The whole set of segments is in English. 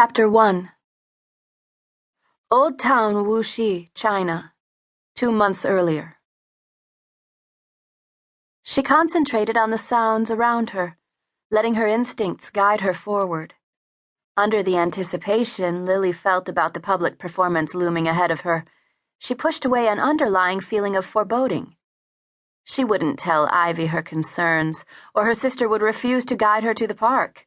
Chapter 1. Old Town Wuxi, China, 2 months earlier. She concentrated on the sounds around her, letting her instincts guide her forward. Under the anticipation Lily felt about the public performance looming ahead of her, she pushed away an underlying feeling of foreboding. She wouldn't tell Ivy her concerns, or her sister would refuse to guide her to the park.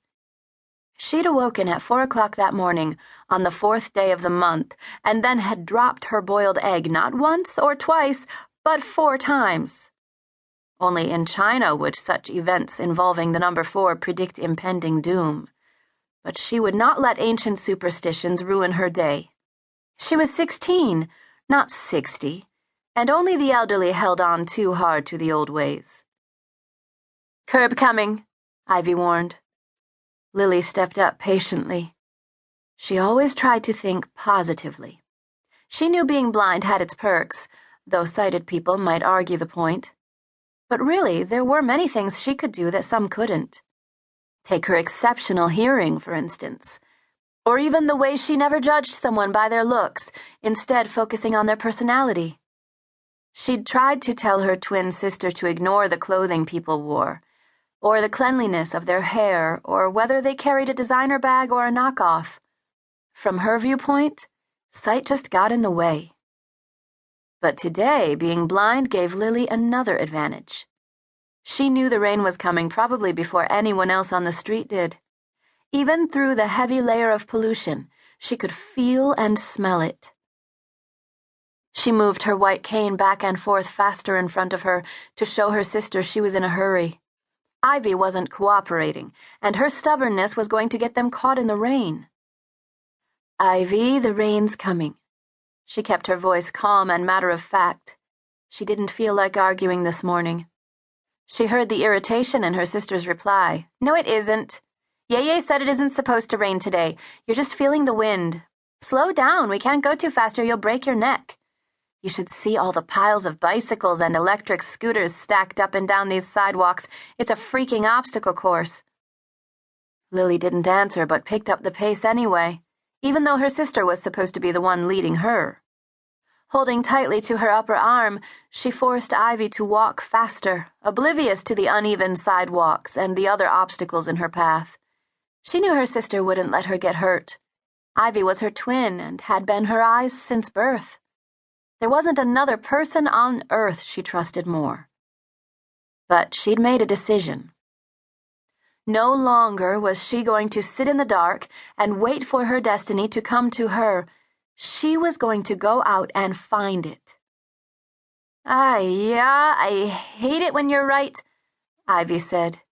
She'd awoken at 4 o'clock that morning, on the 4th day of the month, and then had dropped her boiled egg not once or twice, but 4 times. Only in China would such events involving the number 4 predict impending doom. But she would not let ancient superstitions ruin her day. She was 16, not 60, and only the elderly held on too hard to the old ways. "Curb coming," Ivy warned. Lily stepped up patiently. She always tried to think positively. She knew being blind had its perks, though sighted people might argue the point. But really, there were many things she could do that some couldn't. Take her exceptional hearing, for instance. Or even the way she never judged someone by their looks, instead focusing on their personality. She'd tried to tell her twin sister to ignore the clothing people wore, or the cleanliness of their hair, or whether they carried a designer bag or a knockoff. From her viewpoint, sight just got in the way. But today, being blind gave Lily another advantage. She knew the rain was coming probably before anyone else on the street did. Even through the heavy layer of pollution, she could feel and smell it. She moved her white cane back and forth faster in front of her to show her sister she was in a hurry. Ivy wasn't cooperating, and her stubbornness was going to get them caught in the rain. "Ivy, the rain's coming." She kept her voice calm and matter-of-fact. She didn't feel like arguing this morning. She heard the irritation in her sister's reply. "No, it isn't. Yeye said it isn't supposed to rain today. You're just feeling the wind. Slow down, we can't go too fast or you'll break your neck. You should see all the piles of bicycles and electric scooters stacked up and down these sidewalks. It's a freaking obstacle course." Lily didn't answer but picked up the pace anyway, even though her sister was supposed to be the one leading her. Holding tightly to her upper arm, she forced Ivy to walk faster, oblivious to the uneven sidewalks and the other obstacles in her path. She knew her sister wouldn't let her get hurt. Ivy was her twin and had been her eyes since birth. There wasn't another person on earth she trusted more. But she'd made a decision. No longer was she going to sit in the dark and wait for her destiny to come to her. She was going to go out and find it. Yeah, I hate it when you're right," Ivy said.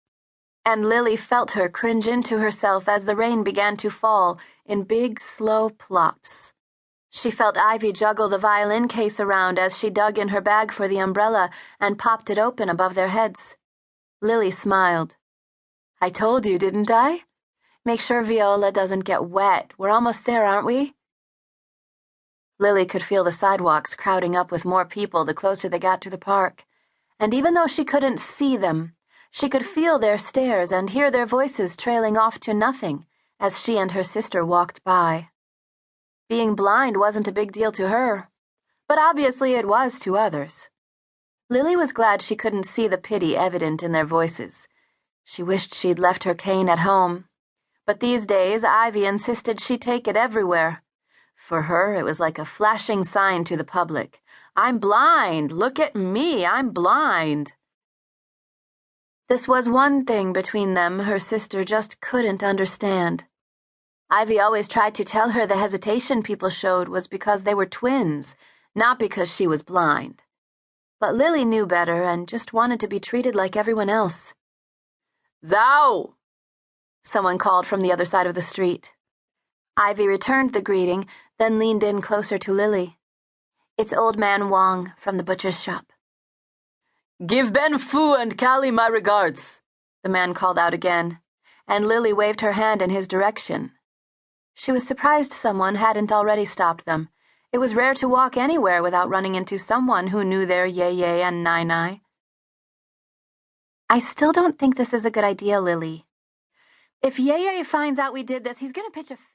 And Lily felt her cringe into herself as the rain began to fall in big, slow plops. She felt Ivy juggle the violin case around as she dug in her bag for the umbrella and popped it open above their heads. Lily smiled. "I told you, didn't I? Make sure Viola doesn't get wet. We're almost there, aren't we?" Lily could feel the sidewalks crowding up with more people the closer they got to the park, and even though she couldn't see them, she could feel their stares and hear their voices trailing off to nothing as she and her sister walked by. Being blind wasn't a big deal to her, but obviously it was to others. Lily was glad she couldn't see the pity evident in their voices. She wished she'd left her cane at home, but these days Ivy insisted she take it everywhere. For her, it was like a flashing sign to the public. "I'm blind! Look at me! I'm blind!" This was one thing between them her sister just couldn't understand. Ivy always tried to tell her the hesitation people showed was because they were twins, not because she was blind. But Lily knew better and just wanted to be treated like everyone else. "Zhao!" someone called from the other side of the street. Ivy returned the greeting, then leaned in closer to Lily. "It's Old Man Wong from the butcher's shop." "Give Benfu and Calli my regards," the man called out again, and Lily waved her hand in his direction. She was surprised someone hadn't already stopped them. It was rare to walk anywhere without running into someone who knew their Yeye and Nai. "I still don't think this is a good idea, Lily. If Yeye finds out we did this, he's gonna pitch a fit."